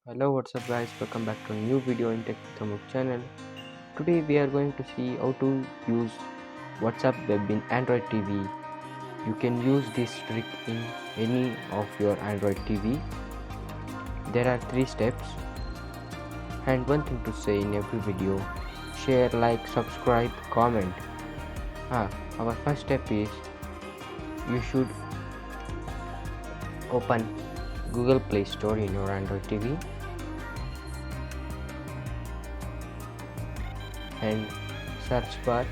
Hello, what's up guys, welcome back to a new video in Tech with Amuk channel. Today we are going to see how to use WhatsApp web in Android TV. You can use this trick in any of your Android TV. There are 3 steps and one thing to say in every video: share, like, subscribe, comment. Our first step is you should open Google Play Store in your Android TV and search bar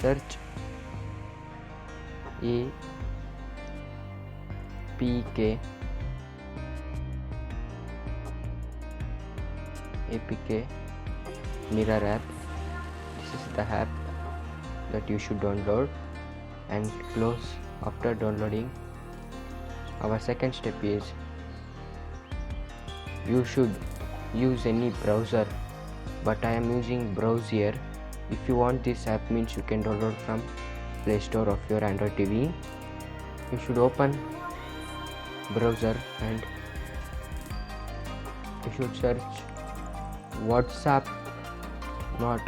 search APK Mirror app. This is the app that you should download and close after downloading. Our second step is you should use any browser, but I am using Browse here. If you want this app, means you can download from Play Store of your Android TV. You should open browser and you should search WhatsApp, not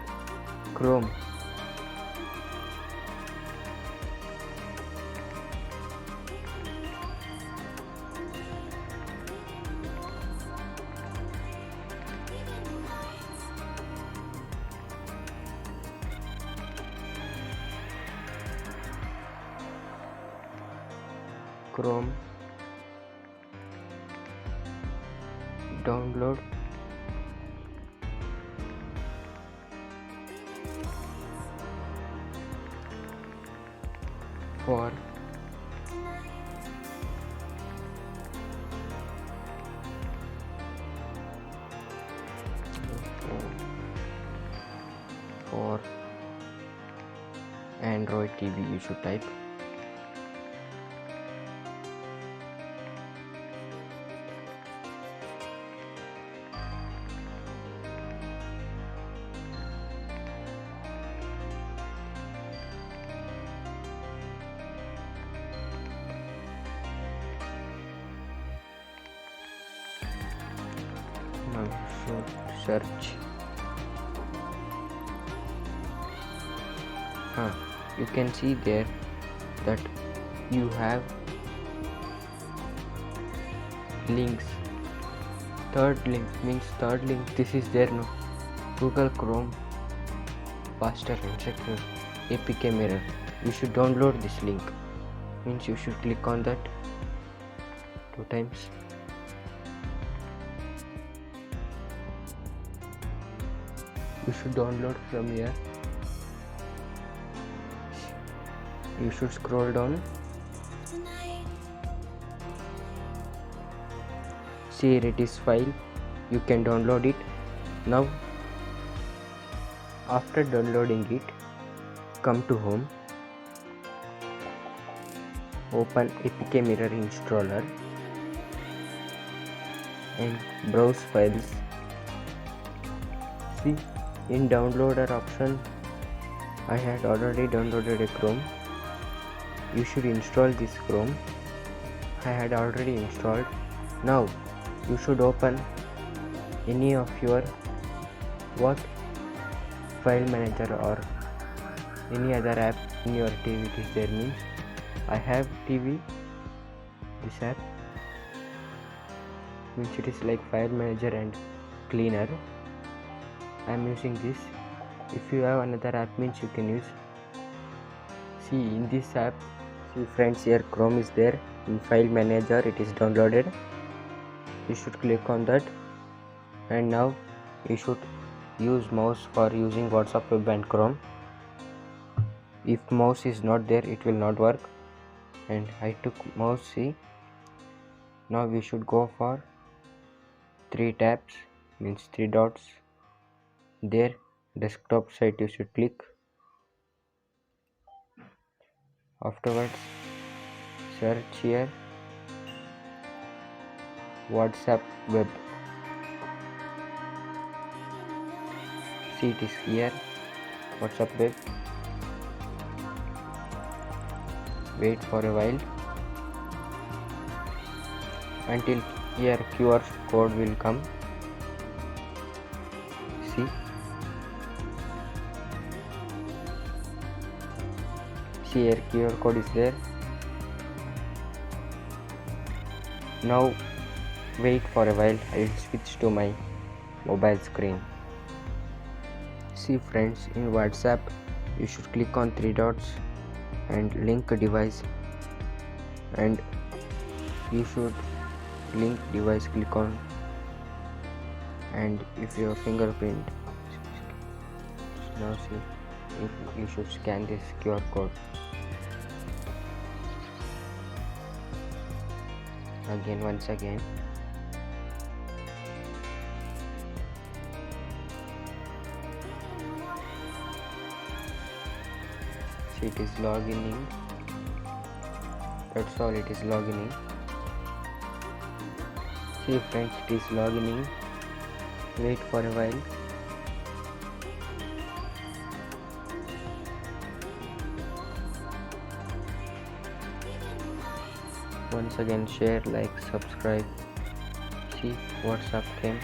Chrome. Chrome, download for for Android TV. You should type now should search. You can see there that you have links. Third link means third link. This is there no Google Chrome faster and secure APK Mirror. You should download this link. Means you should click on that 2 times. You should download from here. You should scroll down. See, here it is file. You can download it. Now after downloading it, come to home, open APK Mirror installer and browse files. See, in downloader option I had already downloaded a Chrome. You should install this Chrome. I had already installed. Now you should open any of your file manager or any other app in your TV. It is there means I have TV. This app means it is like file manager and cleaner. I am using this. If you have another app, means you can use. See, in this app, see friends, here Chrome is there. In file manager it is downloaded. You should click on that and now you should use mouse for using WhatsApp web and Chrome. If mouse is not there, it will not work, and I took mouse. See, now we should go for 3 tabs, means 3 dots. There desktop site you should click. Afterwards search here WhatsApp web. See, it is here WhatsApp web. Wait for a while. until Here QR code will come. See, here QR code is there. Now wait for a while. I will switch to my mobile screen. See friends, in WhatsApp you should click on three dots and link a device, and you should link device, click on, and if your fingerprint, now see, if you should scan this QR code. Again, once again, see, it is logging in. That's all, it is logging in. See friends, it is logging in. Wait for a while. Once again, share, like, subscribe. See, WhatsApp came.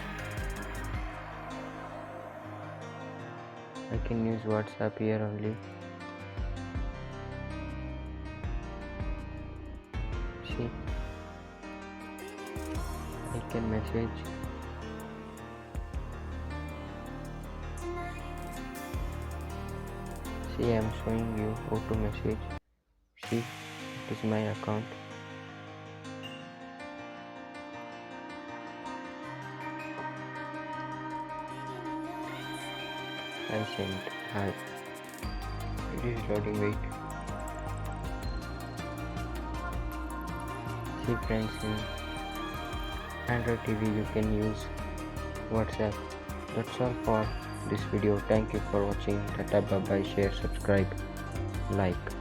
I can use WhatsApp here only. See, I can message. See, I am showing you how to message. See, it is my account. I sent hi. It is loading, wait. See friends, in Android TV you can use WhatsApp. That's all for this video. Thank you for watching. Tata, bye bye, share, subscribe, like.